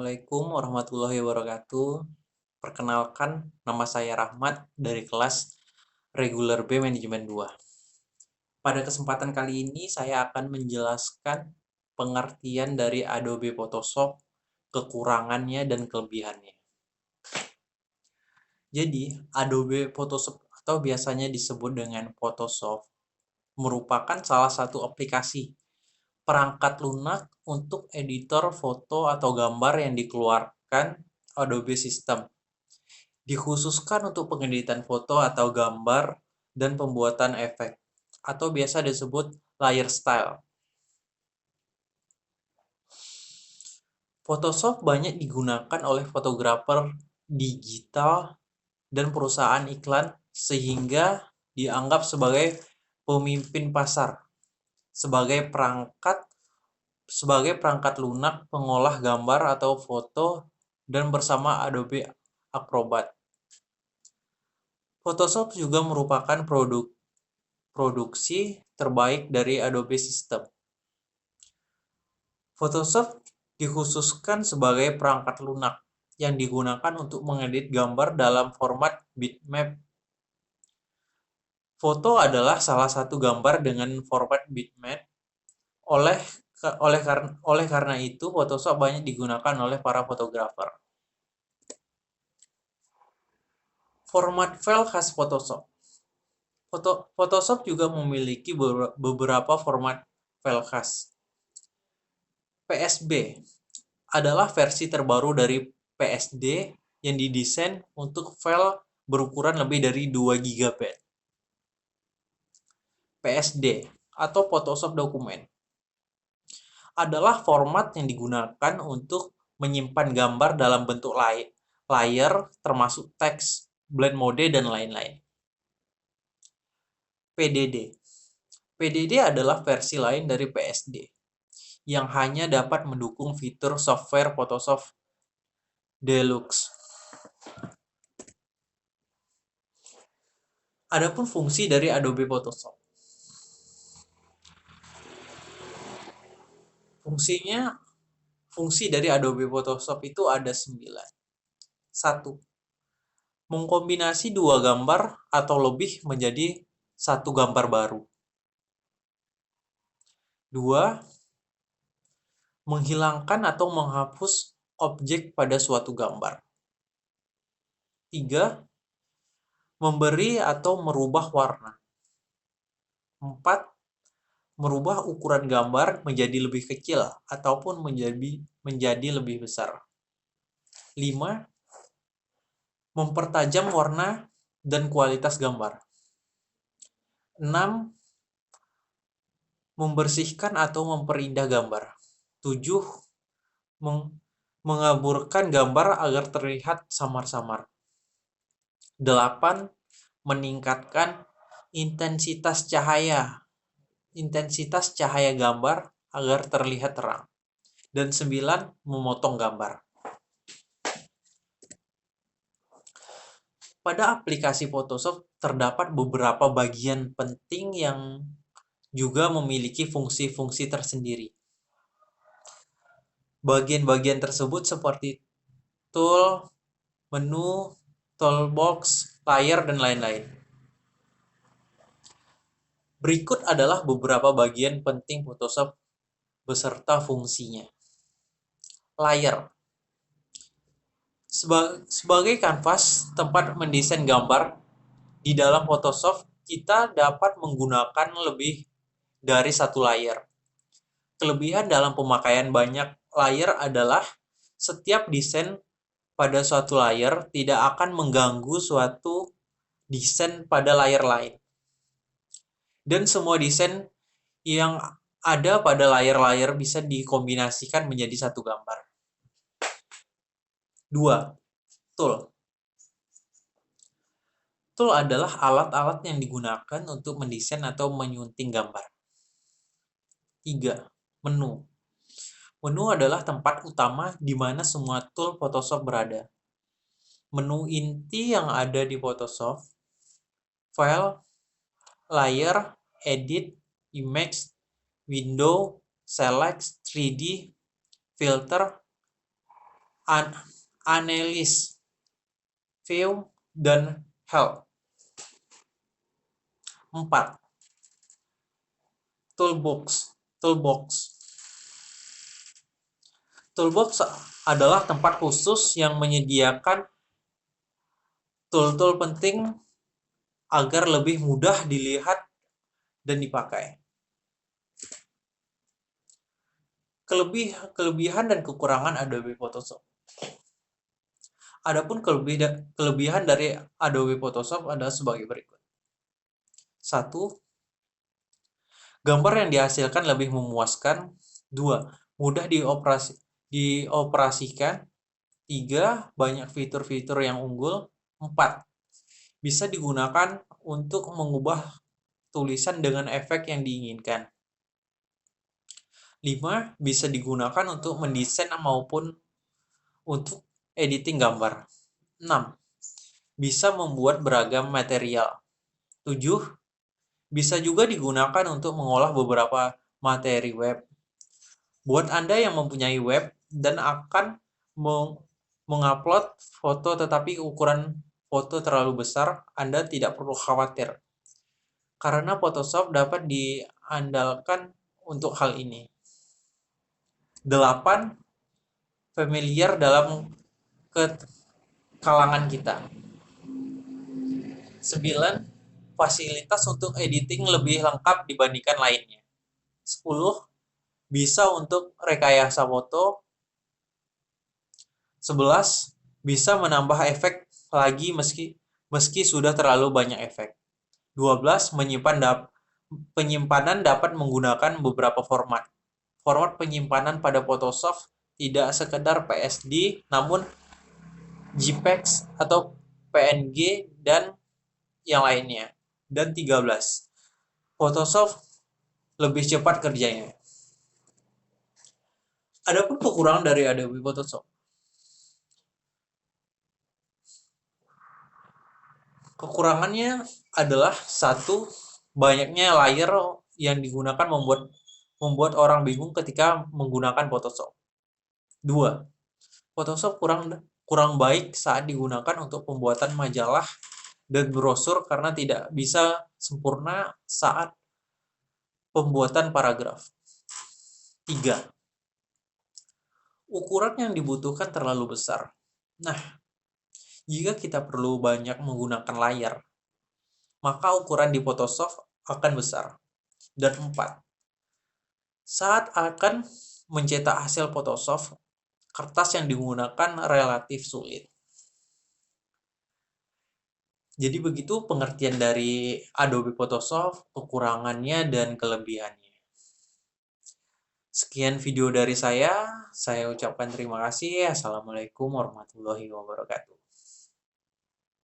Assalamualaikum warahmatullahi wabarakatuh. Perkenalkan, nama saya Rahmat dari kelas Reguler B Manajemen 2. Pada kesempatan kali ini saya akan menjelaskan pengertian dari Adobe Photoshop, kekurangannya dan kelebihannya. Jadi, Adobe Photoshop atau biasanya disebut dengan Photoshop merupakan salah satu aplikasi perangkat lunak untuk editor foto atau gambar yang dikeluarkan Adobe System. Dikhususkan untuk pengeditan foto atau gambar dan pembuatan efek, atau biasa disebut layer style. Photoshop banyak digunakan oleh fotografer digital dan perusahaan iklan sehingga dianggap sebagai pemimpin pasar, sebagai perangkat lunak pengolah gambar atau foto dan bersama Adobe Acrobat. Photoshop juga merupakan produksi terbaik dari Adobe System. Photoshop dikhususkan sebagai perangkat lunak yang digunakan untuk mengedit gambar dalam format bitmap. Foto adalah salah satu gambar dengan format bitmap. Oleh karena itu, Photoshop banyak digunakan oleh para fotografer. Format file khas Photoshop. Photoshop juga memiliki beberapa format file khas. PSB adalah versi terbaru dari PSD yang didesain untuk file berukuran lebih dari 2 GB. PSD atau Photoshop Dokumen adalah format yang digunakan untuk menyimpan gambar dalam bentuk layar termasuk teks, blend mode, dan lain-lain. PDD. PDD adalah versi lain dari PSD yang hanya dapat mendukung fitur software Photoshop Deluxe. Adapun fungsi dari Adobe Photoshop. Fungsi dari Adobe Photoshop itu ada 9. 1. Mengkombinasi dua gambar atau lebih menjadi satu gambar baru. 2. Menghilangkan atau menghapus objek pada suatu gambar. 3. Memberi atau merubah warna. 4. Merubah ukuran gambar menjadi lebih kecil ataupun menjadi lebih besar. 5. Mempertajam warna dan kualitas gambar. 6. Membersihkan atau memperindah gambar. 7. Mengaburkan gambar agar terlihat samar-samar. 8. Meningkatkan intensitas cahaya gambar agar terlihat terang. Dan 9. Memotong gambar. Pada aplikasi Photoshop terdapat beberapa bagian penting yang juga memiliki fungsi-fungsi tersendiri. Bagian-bagian tersebut seperti tool, menu, toolbox, layer, dan lain-lain. Berikut adalah beberapa bagian penting Photoshop beserta fungsinya. Layer. Sebagai kanvas tempat mendesain gambar, di dalam Photoshop kita dapat menggunakan lebih dari satu layer. Kelebihan dalam pemakaian banyak layer adalah setiap desain pada suatu layer tidak akan mengganggu suatu desain pada layer lain. Dan semua desain yang ada pada layer-layer bisa dikombinasikan menjadi satu gambar. 2. Tool. Tool adalah alat-alat yang digunakan untuk mendesain atau menyunting gambar. 3. Menu. Menu adalah tempat utama di mana semua tool Photoshop berada. Menu inti yang ada di Photoshop: File, Layer, Edit, Image, Window, Select, 3D, Filter, An Analysis, View, dan Help. 4. Toolbox. Toolbox adalah tempat khusus yang menyediakan tool-tool penting agar lebih mudah dilihat dan dipakai. Kelebihan dan kekurangan Adobe Photoshop. Adapun kelebihan dari Adobe Photoshop adalah sebagai berikut. 1. Gambar yang dihasilkan lebih memuaskan. 2. Mudah dioperasikan. 3. Banyak fitur-fitur yang unggul. 4. Bisa digunakan untuk mengubah tulisan dengan efek yang diinginkan. 5. Bisa digunakan untuk mendesain maupun untuk editing gambar. 6. Bisa membuat beragam material. 7. Bisa juga digunakan untuk mengolah beberapa materi web. Buat Anda yang mempunyai web dan akan mengupload foto tetapi ukuran foto terlalu besar, Anda tidak perlu khawatir. Karena Photoshop dapat diandalkan untuk hal ini. 8. Familiar dalam kalangan kita. 9. Fasilitas untuk editing lebih lengkap dibandingkan lainnya. 10. Bisa untuk rekayasa foto. 11. Bisa menambah efek lagi meski sudah terlalu banyak efek. 12. Penyimpanan dapat menggunakan beberapa format. Format penyimpanan pada Photoshop tidak sekedar PSD, namun JPEG atau PNG dan yang lainnya. Dan 13. Photoshop lebih cepat kerjanya. Adapun kekurangan dari Adobe Photoshop. Kekurangannya adalah 1. Banyaknya layer yang digunakan membuat orang bingung ketika menggunakan Photoshop. 2. Photoshop kurang baik saat digunakan untuk pembuatan majalah dan brosur karena tidak bisa sempurna saat pembuatan paragraf. 3. Ukuran yang dibutuhkan terlalu besar. Nah, jika kita perlu banyak menggunakan layar, maka ukuran di Photoshop akan besar. Dan 4. Saat akan mencetak hasil Photoshop, kertas yang digunakan relatif sulit. Jadi begitu pengertian dari Adobe Photoshop, kekurangannya dan kelebihannya. Sekian video dari saya ucapkan terima kasih. Assalamualaikum warahmatullahi wabarakatuh.